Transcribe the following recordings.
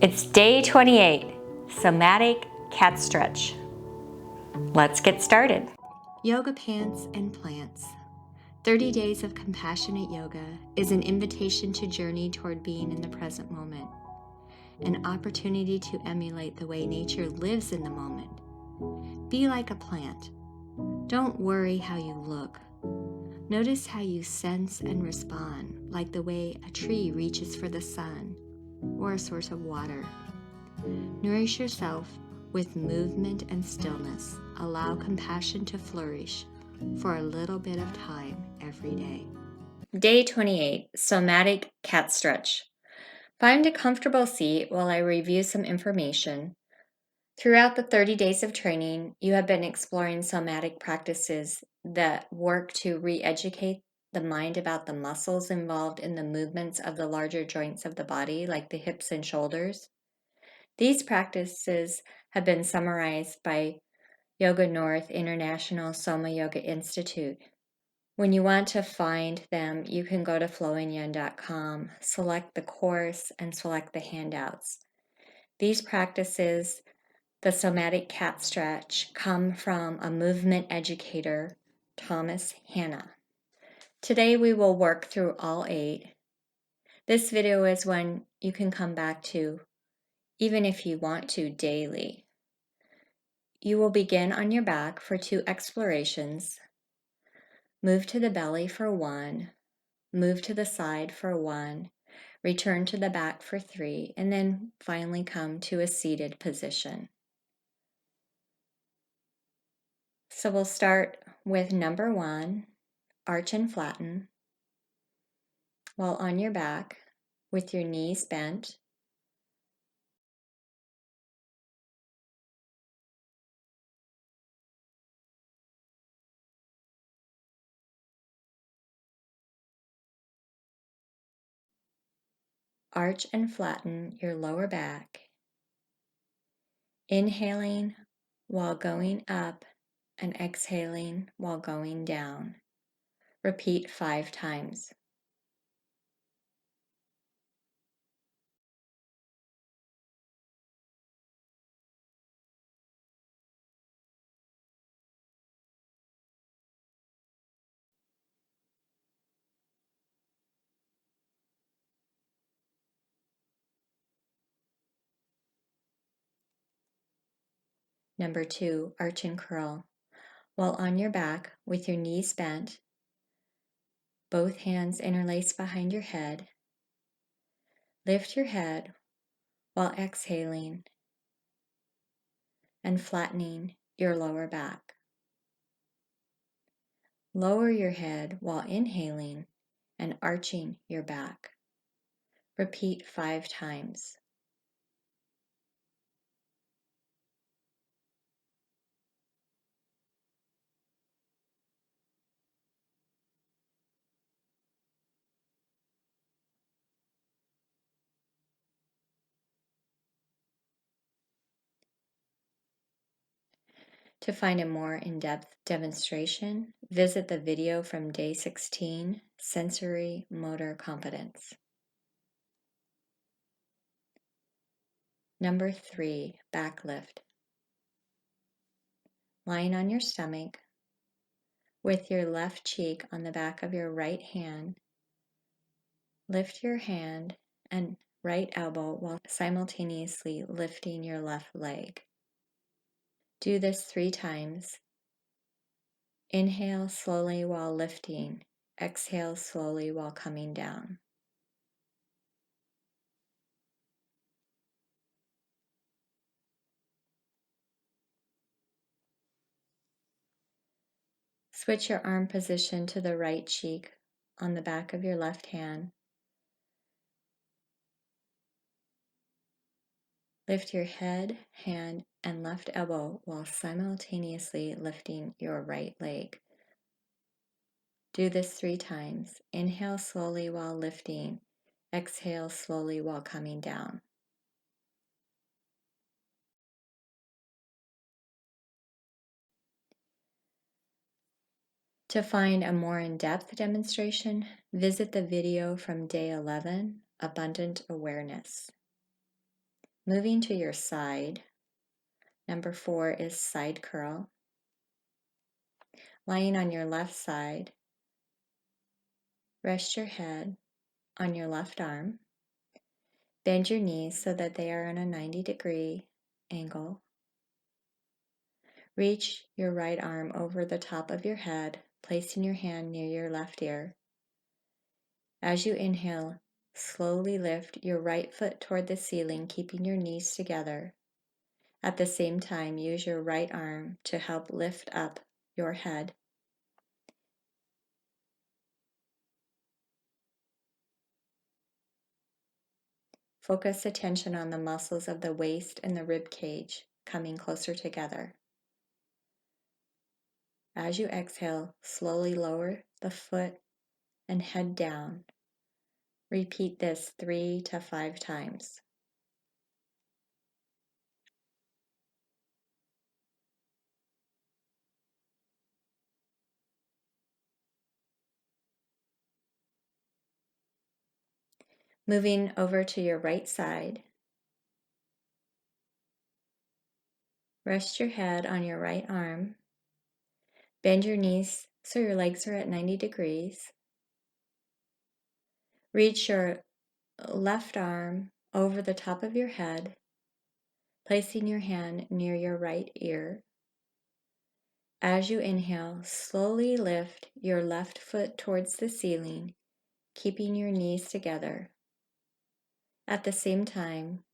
It's day 28, Somatic Cat Stretch. Let's get started. Yoga Pants and Plants. 30 Days of Compassionate Yoga is an invitation to journey toward being in the present moment, an opportunity to emulate the way nature lives in the moment. Be like a plant. Don't worry how you look. Notice how you sense and respond, like the way a tree reaches for the sun or a source of water. Nourish yourself with movement and stillness. Allow compassion to flourish for a little bit of time every day. Day 28, Somatic Cat Stretch. Find a comfortable seat while I review some information. Throughout the 30 days of training, you have been exploring somatic practices that work to re-educate the mind about the muscles involved in the movements of the larger joints of the body, like the hips and shoulders. These practices have been summarized by Yoga North International SomaYoga Institute. When you want to find them, you can go to flowingyun.com, select the course, and select the handouts. These practices, the somatic cat stretch, come from a movement educator, Thomas Hanna. Today we will work through all 8. This video is one you can come back to, even if you want to, daily. You will begin on your back for 2 explorations. Move to the belly for 1, move to the side for 1, return to the back for 3, and then finally come to a seated position. So we'll start with number 1, arch and flatten, while on your back with your knees bent. Arch and flatten your lower back, inhaling while going up and exhaling while going down. Repeat 5 times. Number 2, arch and curl. While on your back with your knees bent, both hands interlaced behind your head, lift your head while exhaling and flattening your lower back. Lower your head while inhaling and arching your back. Repeat 5 times. To find a more in-depth demonstration, visit the video from day 16, Sensory Motor Competence. Number 3, back lift. Lying on your stomach, with your left cheek on the back of your right hand, lift your hand and right elbow while simultaneously lifting your left leg. Do this 3 times. Inhale slowly while lifting. Exhale slowly while coming down. Switch your arm position to the right cheek on the back of your left hand. Lift your head, hand, and left elbow while simultaneously lifting your right leg. Do this 3 times. Inhale slowly while lifting. Exhale slowly while coming down. To find a more in-depth demonstration, visit the video from day 11, Abundant Awareness. Moving to your side. Number 4 is side curl. Lying on your left side, rest your head on your left arm. Bend your knees so that they are on a 90-degree angle. Reach your right arm over the top of your head, placing your hand near your left ear. As you inhale, slowly lift your right foot toward the ceiling, keeping your knees together. At the same time, use your right arm to help lift up your head. Focus attention on the muscles of the waist and the rib cage coming closer together. As you exhale, slowly lower the foot and head down. Repeat this 3 to 5 times. Moving over to your right side. Rest your head on your right arm. Bend your knees so your legs are at 90 degrees. Reach your left arm over the top of your head, placing your hand near your right ear. As you inhale, slowly lift your left foot towards the ceiling, keeping your knees together. At the same time,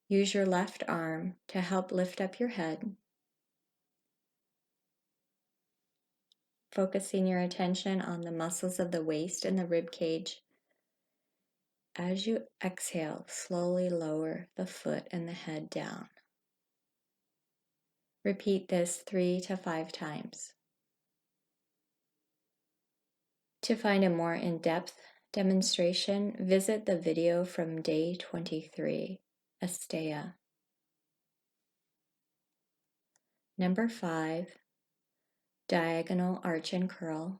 use your left arm to help lift up your head, focusing your attention on the muscles of the waist and the rib cage. As you exhale, slowly lower the foot and the head down. Repeat this 3 to 5 times. To find a more in-depth demonstration, visit the video from day 23, Astea. Number 5, diagonal arch and curl.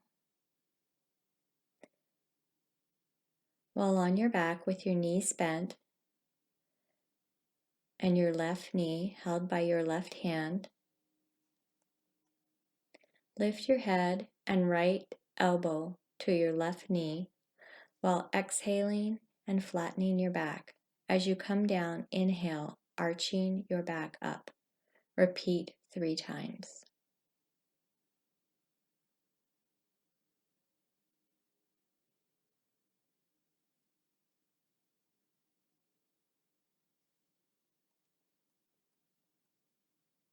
While on your back with your knees bent and your left knee held by your left hand, lift your head and right elbow to your left knee while exhaling and flattening your back. As you come down, inhale, arching your back up. Repeat 3 times.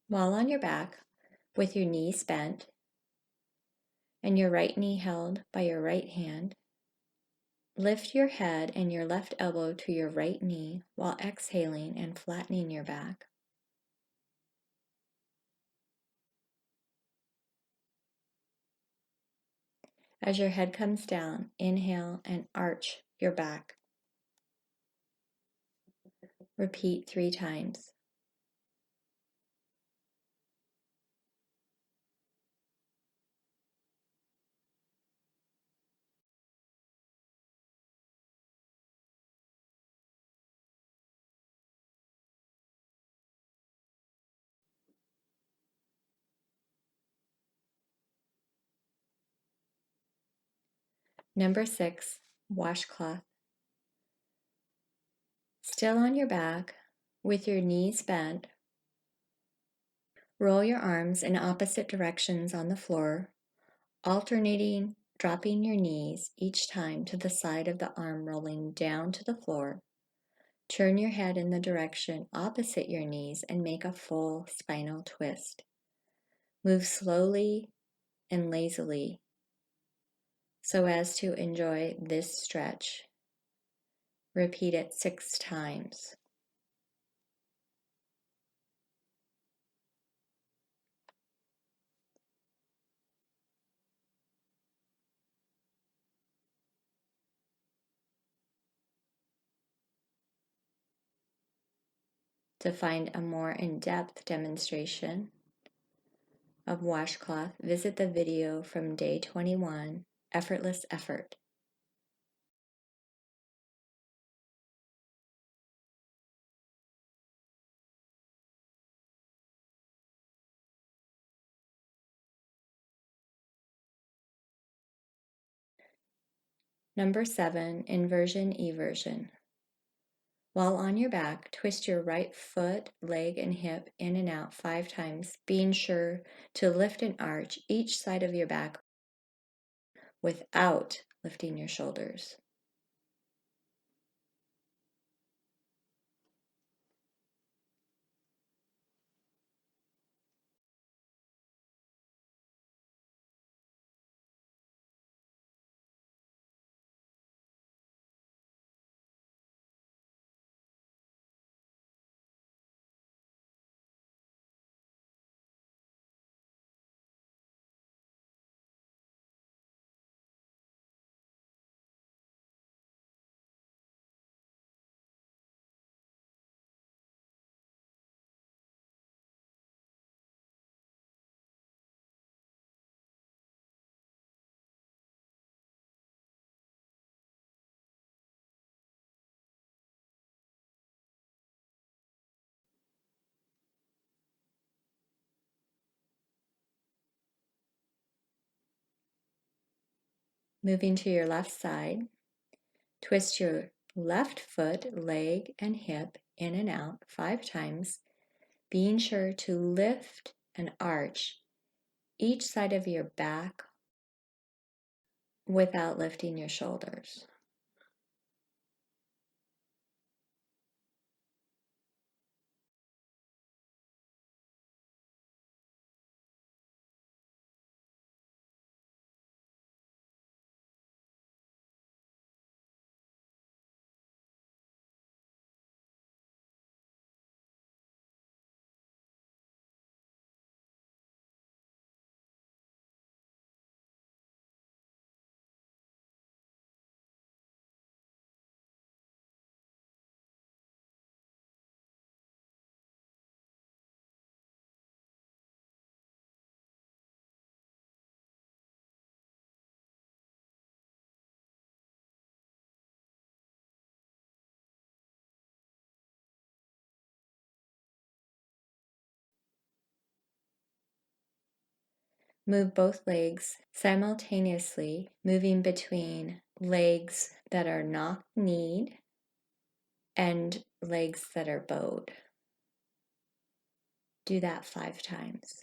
While on your back, with your knees bent and your right knee held by your right hand, lift your head and your left elbow to your right knee while exhaling and flattening your back. As your head comes down, inhale and arch your back. Repeat 3 times. Number 6, washcloth. Still on your back, with your knees bent, roll your arms in opposite directions on the floor, alternating dropping your knees each time to the side of the arm rolling down to the floor. Turn your head in the direction opposite your knees and make a full spinal twist. Move slowly and lazily so as to enjoy this stretch. Repeat it 6 times. To find a more in-depth demonstration of washcloth, visit the video from day 21, Effortless Effort. Number 7, inversion, eversion. While on your back, twist your right foot, leg, and hip in and out 5 times, being sure to lift and arch each side of your back without lifting your shoulders. Moving to your left side, twist your left foot, leg, and hip in and out 5 times, being sure to lift and arch each side of your back without lifting your shoulders. Move both legs simultaneously, moving between legs that are knock-kneed and legs that are bowed. Do that 5 times.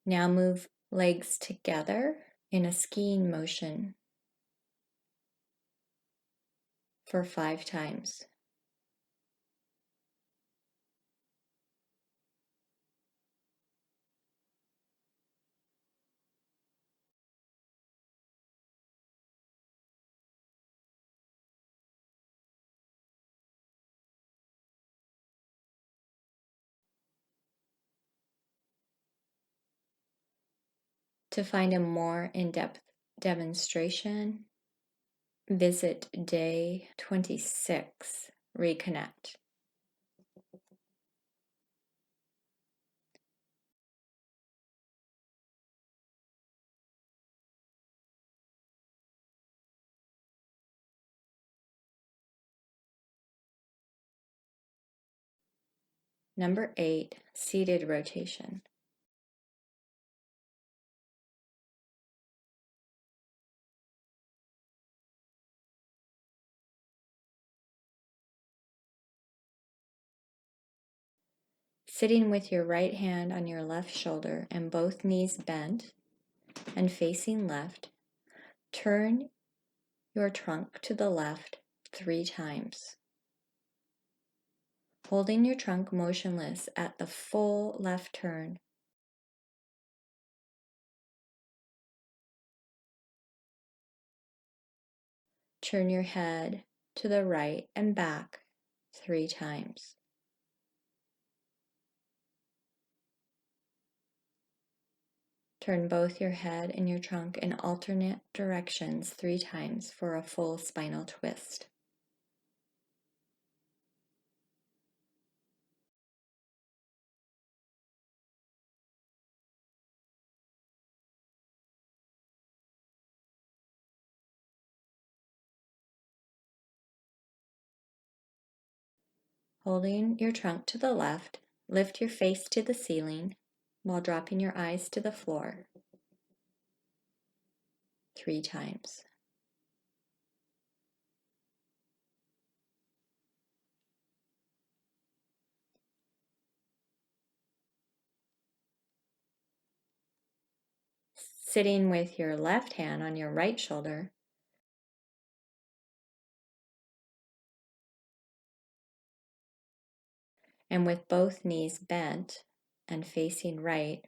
Now move legs together in a skiing motion for 5 times. To find a more in-depth demonstration, visit day 26, Reconnect. Number 8, seated rotation. Sitting with your right hand on your left shoulder and both knees bent and facing left, turn your trunk to the left 3 times. Holding your trunk motionless at the full left turn, turn your head to the right and back 3 times. Turn both your head and your trunk in alternate directions 3 times for a full spinal twist. Holding your trunk to the left, lift your face to the ceiling while dropping your eyes to the floor 3 times. Sitting with your left hand on your right shoulder, and with both knees bent and facing right,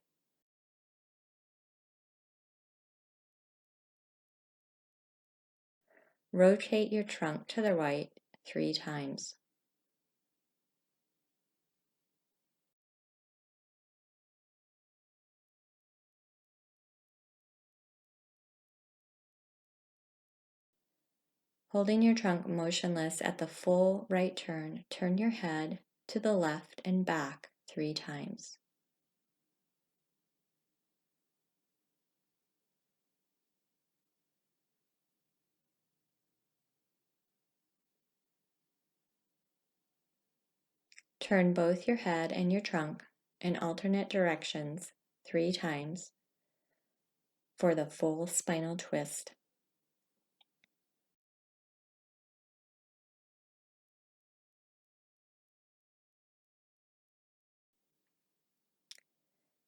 rotate your trunk to the right 3 times. Holding your trunk motionless at the full right turn, turn your head to the left and back 3 times. Turn both your head and your trunk in alternate directions 3 times for the full spinal twist.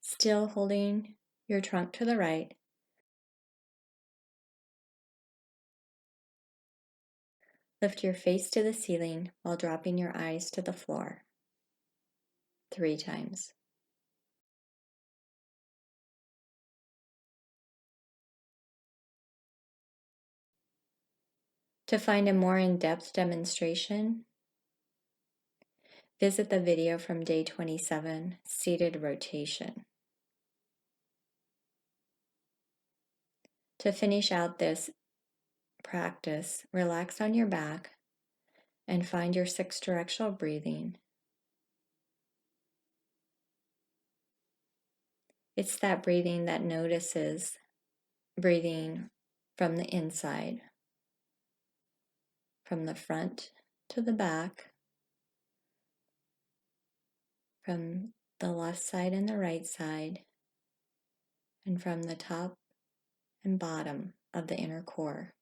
Still holding your trunk to the right, lift your face to the ceiling while dropping your eyes to the floor 3 times. To find a more in-depth demonstration, visit the video from day 27, Seated Rotation. To finish out this practice, relax on your back and find your 6 directional breathing. It's that breathing that notices breathing from the inside, from the front to the back, from the left side and the right side, and from the top and bottom of the inner core.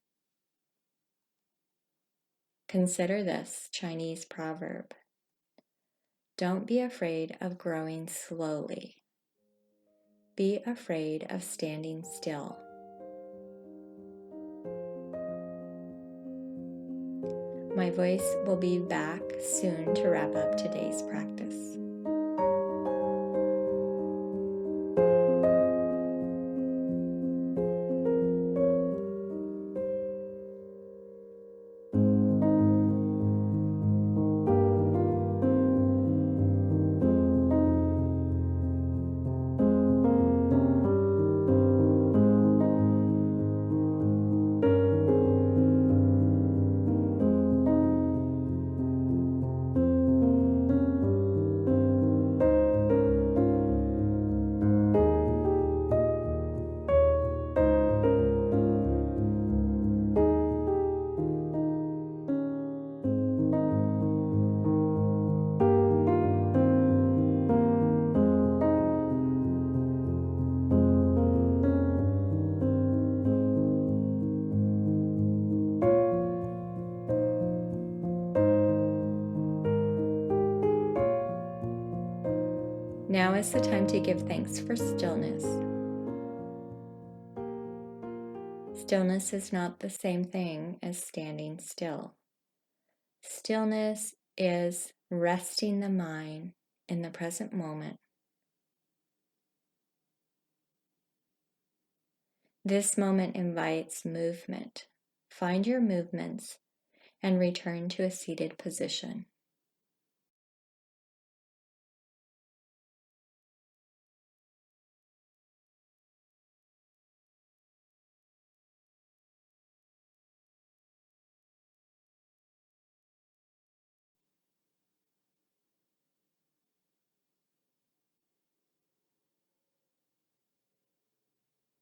Consider this Chinese proverb: don't be afraid of growing slowly. Be afraid of standing still. My voice will be back soon to wrap up today's practice. Now is the time to give thanks for stillness. Stillness is not the same thing as standing still. Stillness is resting the mind in the present moment. This moment invites movement. Find your movements and return to a seated position.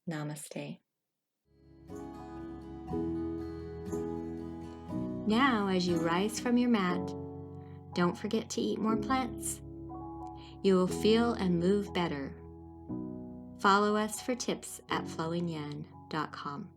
Namaste. Now, as you rise from your mat, Don't forget to eat more plants. You will feel and move better. Follow us for tips at flowingyan.com.